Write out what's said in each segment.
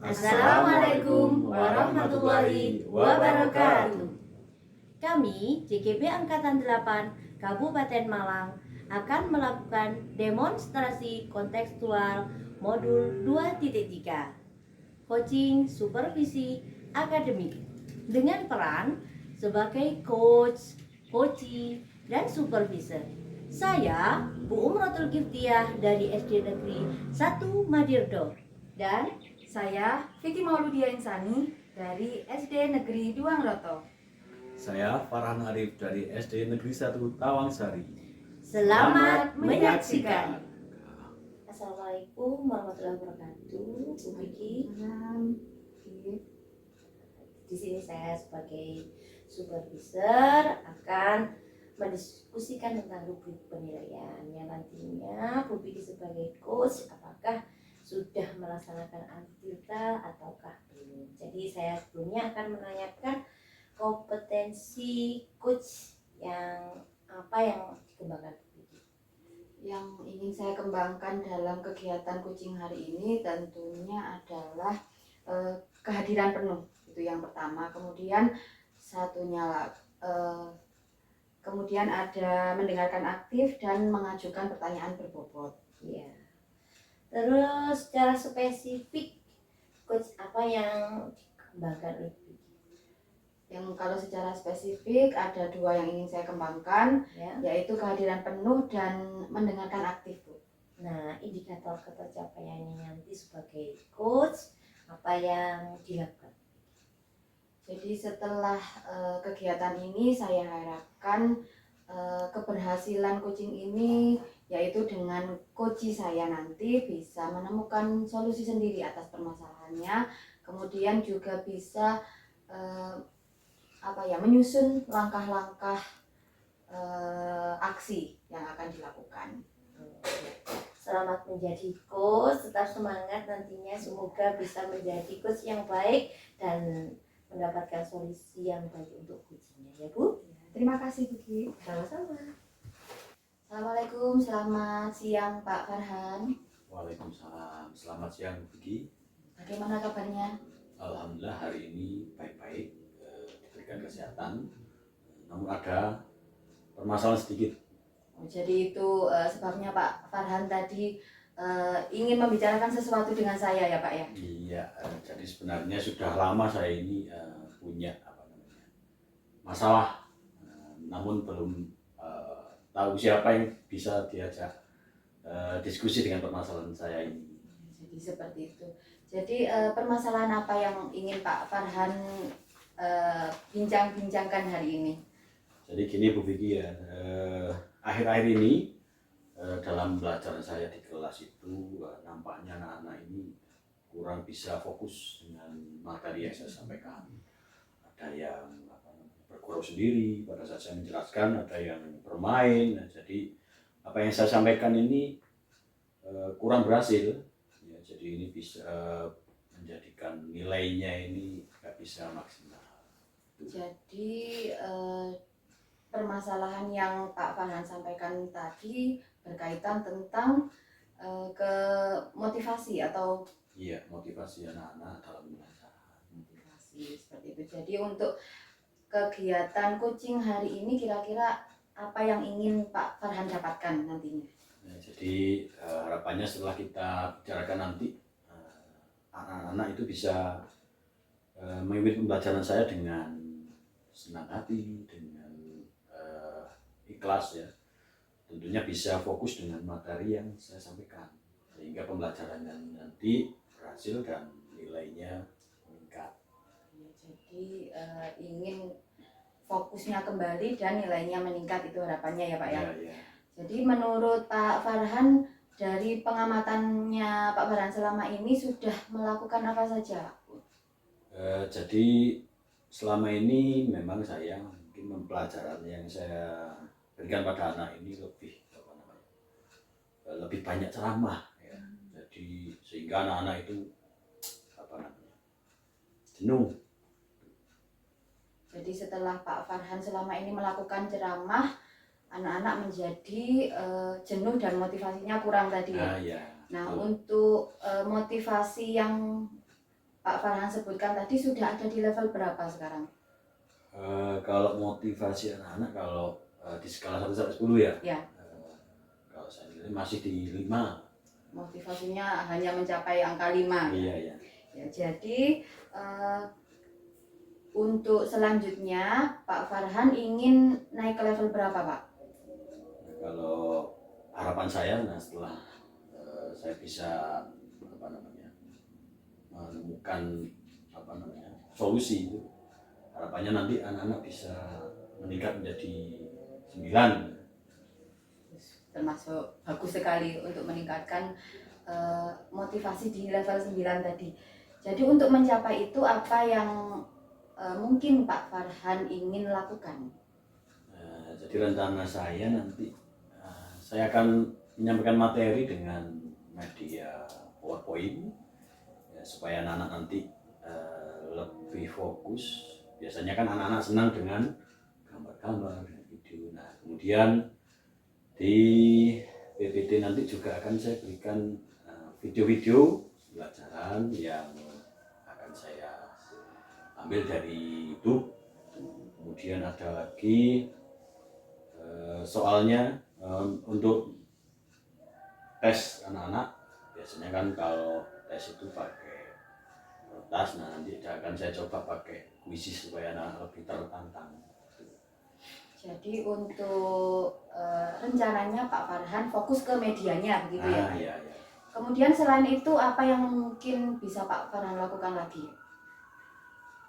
Assalamualaikum warahmatullahi wabarakatuh. Kami JGB Angkatan 8 Kabupaten Malang akan melakukan demonstrasi kontekstual modul 2.3 coaching supervisi akademik dengan peran sebagai coach, coachee, dan supervisor. Saya Bu Umratul Giftiah dari SD Negeri 1 Madirdo. Dan saya Vicky Mauludia Insani dari SD Negeri Duangroto. Saya Farhan Arif dari SD Negeri 1 Tawangsari. Selamat menyaksikan. Assalamualaikum warahmatullahi wabarakatuh. Bu Vicky. Di sini saya sebagai supervisor akan mendiskusikan tentang rubrik penilaian yang nantinya Bu Vicky sebagai coach apakah sudah melaksanakan aktivitas ataukah belum. Jadi saya sebelumnya akan menanyakan kompetensi coach yang apa yang dikembangkan Bu Vicky. Yang ingin saya kembangkan dalam kegiatan coaching hari ini tentunya adalah kehadiran penuh, itu yang pertama. Kemudian kemudian ada mendengarkan aktif dan mengajukan pertanyaan berbobot. Iya. Terus secara spesifik coach apa yang dikembangkan oleh Bu Vicky? Yang kalau secara spesifik ada dua yang ingin saya kembangkan, Ya. yaitu kehadiran penuh dan mendengarkan aktif, Bu. Nah, indikator ketercapaiannya nanti sebagai coach apa yang dilakukan? Jadi setelah kegiatan ini saya harapkan keberhasilan coaching ini yaitu dengan coachee saya nanti bisa menemukan solusi sendiri atas permasalahannya, kemudian juga bisa menyusun langkah-langkah aksi yang akan dilakukan. Selamat menjadi coach, tetap semangat nantinya, semoga bisa menjadi coach yang baik dan mendapatkan solusi yang baik untuk coachingnya ya Bu. Terima kasih Vicky. Sama-sama. Assalamualaikum, selamat siang Pak Farhan. Waalaikumsalam. Selamat siang Vicky. Bagaimana kabarnya? Alhamdulillah hari ini baik-baik, diberikan kesehatan. Namun ada permasalahan sedikit. Jadi itu sebabnya Pak Farhan tadi ingin membicarakan sesuatu dengan saya ya Pak ya? Iya, jadi sebenarnya sudah lama saya ini punya masalah, namun belum tahu siapa yang bisa diajak diskusi dengan permasalahan saya ini. Jadi seperti itu. Jadi permasalahan apa yang ingin Pak Farhan bincang-bincangkan hari ini? Jadi gini Bu Vicky ya, akhir-akhir ini dalam belajar saya di kelas itu nampaknya anak-anak ini kurang bisa fokus dengan materi yang saya sampaikan. Ada yang bergurau sendiri pada saat saya menjelaskan, ada yang bermain. Nah, jadi apa yang saya sampaikan ini kurang berhasil. Ya, jadi ini bisa menjadikan nilainya ini nggak bisa maksimal. Jadi permasalahan yang Pak Farhan sampaikan tadi berkaitan tentang ke motivasi atau motivasi anak-anak dalam belajar. Motivasi seperti itu. Jadi untuk kegiatan coaching hari ini kira-kira apa yang ingin Pak Farhan dapatkan nantinya? Nah, jadi harapannya setelah kita bicarakan nanti anak-anak itu bisa mengikuti pembelajaran saya dengan senang hati, dengan ikhlas ya. Tentunya bisa fokus dengan materi yang saya sampaikan sehingga pembelajarannya nanti berhasil dan nilainya meningkat. Ya, jadi ingin fokusnya kembali dan nilainya meningkat, itu harapannya ya Pak ya? Ya. Jadi menurut Pak Farhan, dari pengamatannya Pak Farhan selama ini sudah melakukan apa saja? Jadi selama ini memang saya mungkin pembelajaran yang saya berikan pada anak ini lebih banyak ceramah ya. Jadi sehingga anak-anak itu jenuh. Jadi setelah Pak Farhan selama ini melakukan ceramah, anak-anak menjadi jenuh dan motivasinya kurang tadi ya. Iya. Nah, untuk motivasi yang Pak Farhan sebutkan tadi sudah ada di level berapa sekarang? Kalau motivasi anak-anak, kalau di skala 1 sampai 10 ya, Ya. Kalau saya nilai masih di 5. Motivasinya hanya mencapai angka 5. Iya, ya. Ya, jadi untuk selanjutnya Pak Farhan ingin naik ke level berapa, Pak? Nah, kalau harapan saya, nah setelah saya bisa apa namanya menemukan apa namanya solusi itu, harapannya nanti anak-anak bisa meningkat menjadi 9. Termasuk bagus sekali untuk meningkatkan motivasi di level 9 tadi. Jadi untuk mencapai itu apa yang mungkin Pak Farhan ingin lakukan? Jadi rencana saya nanti saya akan menyampaikan materi dengan media PowerPoint ya, supaya anak-anak nanti lebih fokus. Biasanya kan anak-anak senang dengan gambar-gambar dan video. Nah, kemudian di PPT nanti juga akan saya berikan video-video pelajaran yang akan saya ambil dari YouTube. Kemudian ada lagi soalnya untuk tes anak-anak. Biasanya kan kalau tes itu pakai kertas, nah nanti akan saya coba pakai kuisis supaya anak lebih tertantang. Jadi untuk rencananya Pak Farhan fokus ke medianya begitu ya? Iya, iya. Kemudian selain itu apa yang mungkin bisa Pak Farhan lakukan lagi?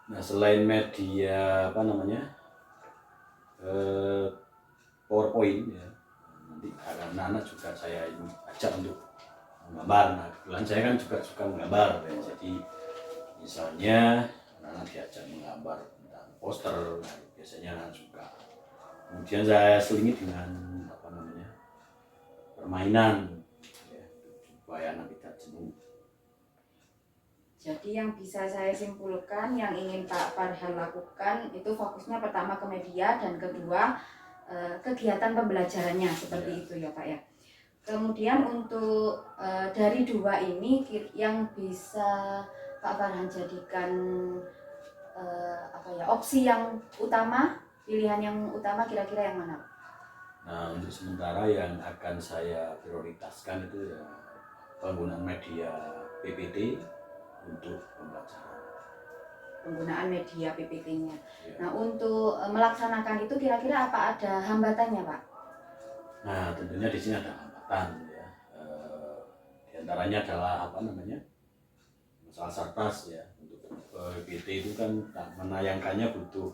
Nah, selain media apa namanya PowerPoint ya, nanti anak-anak juga saya ajak untuk menggambar. Nah, kebetulan saya kan juga suka menggambar ya. Jadi misalnya anak-anak diajak menggambar tentang poster, nah, biasanya anak suka. Kemudian saya selingi dengan apa namanya permainan ya, supaya anak tidak jenuh. Jadi yang bisa saya simpulkan yang ingin Pak Farhan lakukan itu fokusnya pertama ke media dan kedua kegiatan pembelajarannya seperti itu ya Pak ya. Kemudian untuk dari dua ini yang bisa Pak Farhan jadikan opsi yang utama, pilihan yang utama kira-kira yang mana? Nah, untuk sementara yang akan saya prioritaskan itu ya penggunaan media PPT untuk pembelajaran. Penggunaan media PPT-nya. Ya. Nah, untuk melaksanakan itu kira-kira apa ada hambatannya, Pak? Nah, tentunya di sini ada hambatan ya. Di antaranya adalah apa namanya masalah sartas ya. Untuk PPT itu kan menayangkannya butuh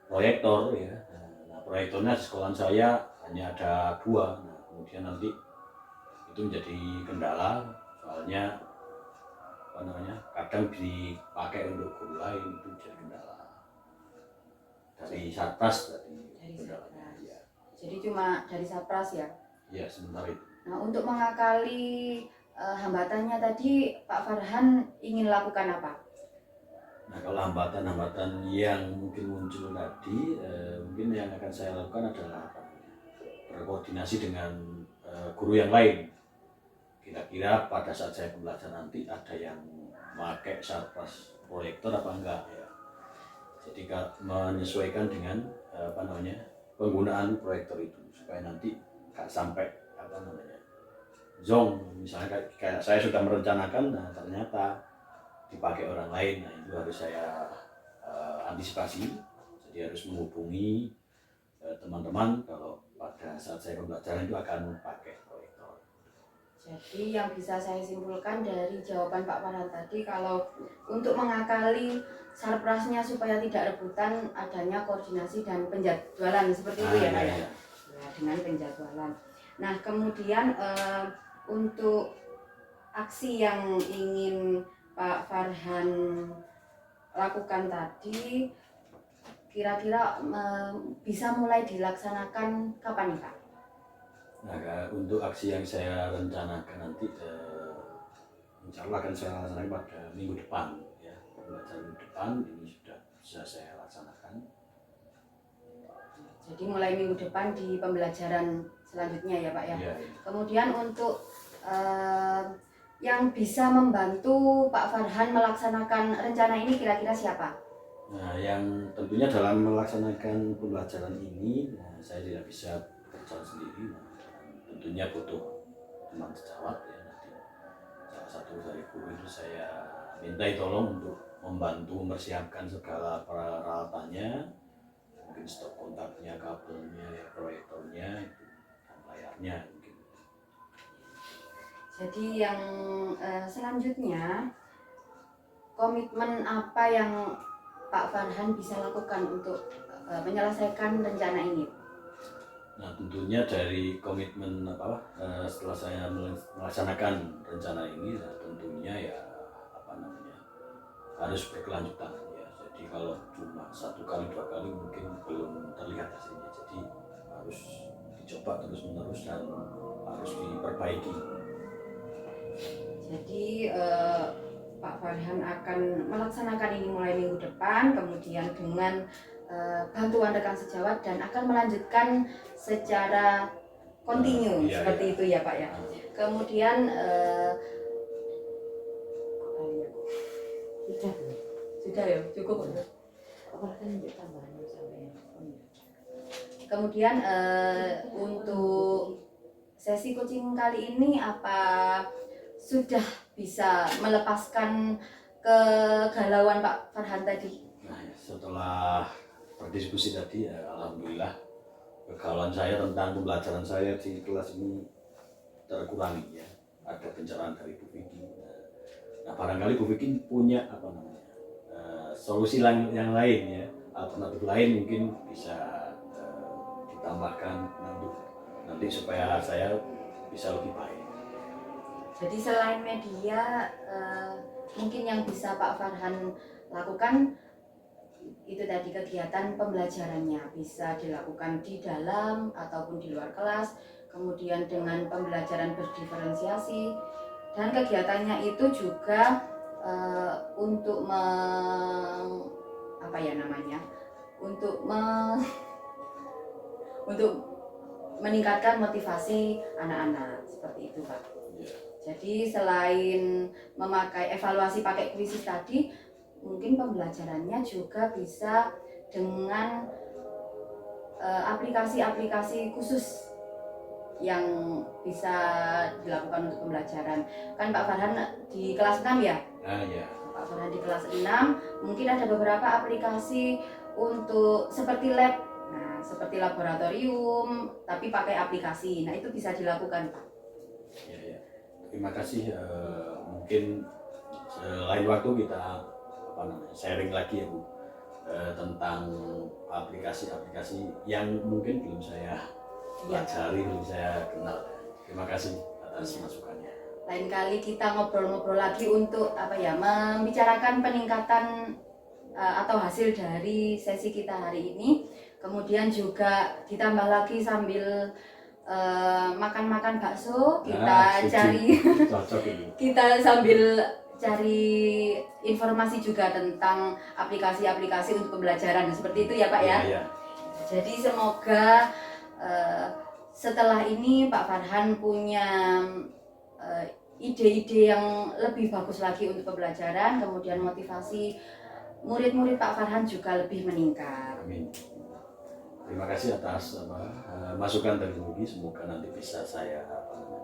proyektor ya. Nah, proyektornya di sekolah saya hanya ada 2. Nah, kemudian nanti itu menjadi kendala soalnya apa namanya kadang dipakai untuk guru lain, itu jadi kendala dari sartas tadi. Dari kendalanya Satpras. ya. Jadi cuma dari Satpras ya? Ya, sementara itu. Nah, untuk mengakali hambatannya tadi Pak Farhan ingin lakukan apa? Nah, kalau hambatan-hambatan yang mungkin muncul tadi, mungkin yang akan saya lakukan adalah apa namanya, berkoordinasi dengan guru yang lain. Kira-kira pada saat saya pembelajaran nanti ada yang memakai sarpas proyektor apa enggak ya. Jadi menyesuaikan dengan apa namanya penggunaan proyektor itu supaya nanti nggak sampai apa namanya zong. Misalnya kayak saya sudah merencanakan, nah ternyata dipakai orang lain. Nah, itu harus saya antisipasi. Jadi harus menghubungi teman-teman kalau pada saat saya pembelajaran itu akan pakai proyektor. Jadi yang bisa saya simpulkan dari jawaban Pak Farhan tadi, kalau untuk mengakali sarprasnya supaya tidak rebutan, adanya koordinasi dan penjadwalan seperti itu ya Pak ya? Ya. Ya, dengan penjadwalan. Nah, kemudian untuk aksi yang ingin Pak Farhan lakukan tadi, kira-kira bisa mulai dilaksanakan kapan nih Pak? Nah, untuk aksi yang saya rencanakan nanti insya Allah akan saya laksanakan pada minggu depan ya. Pembelajaran minggu depan ini sudah bisa saya laksanakan. Jadi mulai minggu depan di pembelajaran selanjutnya ya Pak ya. Ya. Kemudian untuk yang bisa membantu Pak Farhan melaksanakan rencana ini kira-kira siapa? Nah, yang tentunya dalam melaksanakan pembelajaran ini, saya tidak bisa bekerja sendiri. Nah, tentunya butuh teman sejawat ya. Nanti salah satu dari guru itu saya mintai tolong untuk membantu mempersiapkan segala peralatannya, mungkin stop kontaknya, kabelnya, ya, proyektornya, itu, dan layarnya mungkin. Jadi yang selanjutnya, komitmen apa yang Pak Farhan bisa lakukan untuk menyelesaikan rencana ini? Nah, tentunya dari komitmen setelah saya melaksanakan rencana ini, nah, tentunya ya harus berkelanjutan ya. Jadi kalau cuma 1 kali 2 kali mungkin belum terlihat hasilnya. Jadi harus dicoba terus menerus dan harus diperbaiki. Jadi Pak Farhan akan melaksanakan ini mulai minggu depan, kemudian dengan bantuan rekan sejawat dan akan melanjutkan secara kontinu Iya, seperti iya. itu ya Pak ya. Kemudian sudah ya, cukup. Apalagi untuk tambahan sampai Kemudian untuk sesi coaching kali ini apa sudah bisa melepaskan kegalauan Pak Farhan tadi? Nah, setelah berdiskusi tadi ya, alhamdulillah kegalauan saya tentang pembelajaran saya di kelas ini terkurangi ya. Ada pencerahan dari Bu Vicky. Nah, barangkali Bu Vicky punya solusi yang lain ya, alternatif lain mungkin bisa ditambahkan nanti supaya saya bisa lebih baik. Jadi selain media, mungkin yang bisa Pak Farhan lakukan itu tadi kegiatan pembelajarannya bisa dilakukan di dalam ataupun di luar kelas, kemudian dengan pembelajaran berdiferensiasi, dan kegiatannya itu juga untuk untuk meningkatkan motivasi anak-anak seperti itu Pak. Ya. Jadi selain memakai evaluasi pakai kuisis tadi, mungkin pembelajarannya juga bisa dengan aplikasi-aplikasi khusus yang bisa dilakukan untuk pembelajaran. Kan Pak Farhan di kelas 6 ya? Ya. Pak Farhan di kelas 6, mungkin ada beberapa aplikasi untuk seperti lab, nah seperti laboratorium, tapi pakai aplikasi. Nah itu bisa dilakukan Pak. Ya. Terima kasih. Mungkin lain waktu kita sharing lagi ya Bu, tentang aplikasi-aplikasi yang mungkin belum saya pelajari, belum saya kenal. Terima kasih atas masukannya. Lain kali kita ngobrol-ngobrol lagi untuk membicarakan peningkatan atau hasil dari sesi kita hari ini. Kemudian juga ditambah lagi sambil makan-makan bakso, kita cari kita sambil cari informasi juga tentang aplikasi-aplikasi untuk pembelajaran seperti itu ya Pak ya. Ya. Jadi semoga setelah ini Pak Farhan punya ide-ide yang lebih bagus lagi untuk pembelajaran, kemudian motivasi murid-murid Pak Farhan juga lebih meningkat. Amin. Terima kasih atas masukan dari Bu Vicky. Semoga nanti bisa saya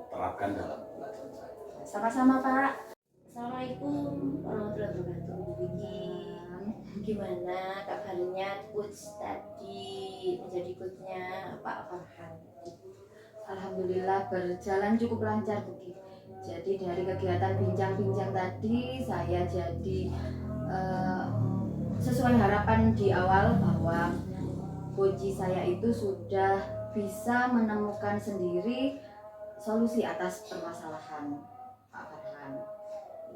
terapkan dalam pembelajaran saya. Sama-sama Pak. Assalamualaikum warahmatullahi wabarakatuh Bu Vicky. Gimana kabarnya coach tadi menjadi coachnya Pak Farhan? Alhamdulillah berjalan cukup lancar Bu Vicky. Jadi dari kegiatan bincang-bincang tadi saya jadi sesuai harapan di awal bahwa coach saya itu sudah bisa menemukan sendiri solusi atas permasalahan Pak Farhan.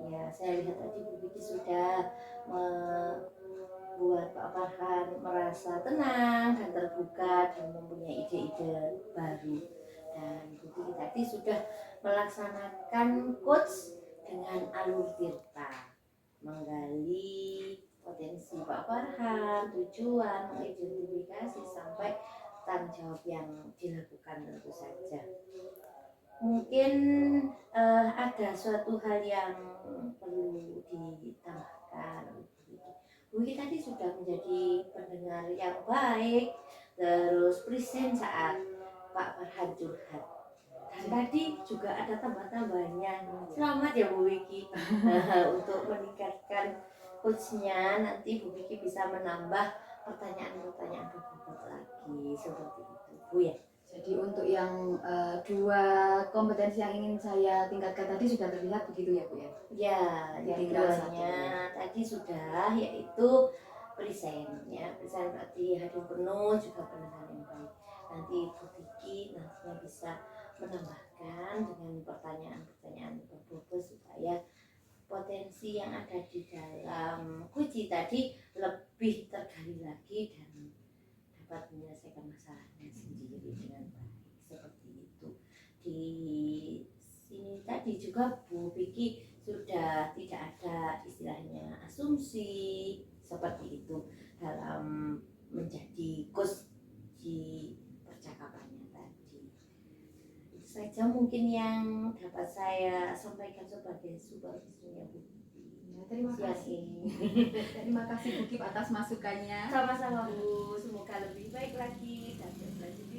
Ya, saya lihat tadi Bu Vicky sudah membuat Pak Farhan merasa tenang dan terbuka dan mempunyai ide-ide baru. Dan Bu Vicky tadi sudah melaksanakan coach dengan alur tirta, menggali potensi Pak Farhan, tujuan, mengidentifikasi sampai tanggung jawab yang dilakukan tentu saja. Mungkin ada suatu hal yang perlu ditambahkan. Bu Wiki tadi sudah menjadi pendengar yang baik, terus present saat Pak Farhan curhat. Dan tadi juga ada tambah-tambahnya. Selamat ya Bu Wiki. Untuk meningkatkan coachnya, nanti Bu Wiki bisa menambah pertanyaan-pertanyaan berbobot lagi seperti itu Bu ya. Jadi untuk yang dua kompetensi yang ingin saya tingkatkan tadi sudah terlihat begitu ya Bu ya? Ya, yang Tinggal keduanya tadi sudah, yaitu present ya. Present berarti hadir penuh, juga pendengar yang baik. Nanti Bu Vicky nantinya bisa menambahkan dengan pertanyaan-pertanyaan berbobot supaya potensi yang ada di dalam kunci tadi lebih tergali lagi dan dapat menyelesaikan masalahnya sendiri dengan baik seperti itu. Di sini tadi juga Bu Vicky sudah tidak ada istilahnya asumsi seperti itu dalam menjadi coach di percakapannya tadi. Itu saja mungkin yang dapat saya sampaikan sebagai supervisornya Bu Vicky. Ya, terima Siang kasih. ini. Terima kasih Bu Kip atas masukannya. Sama-sama Bu, semoga lebih baik lagi dan selanjutnya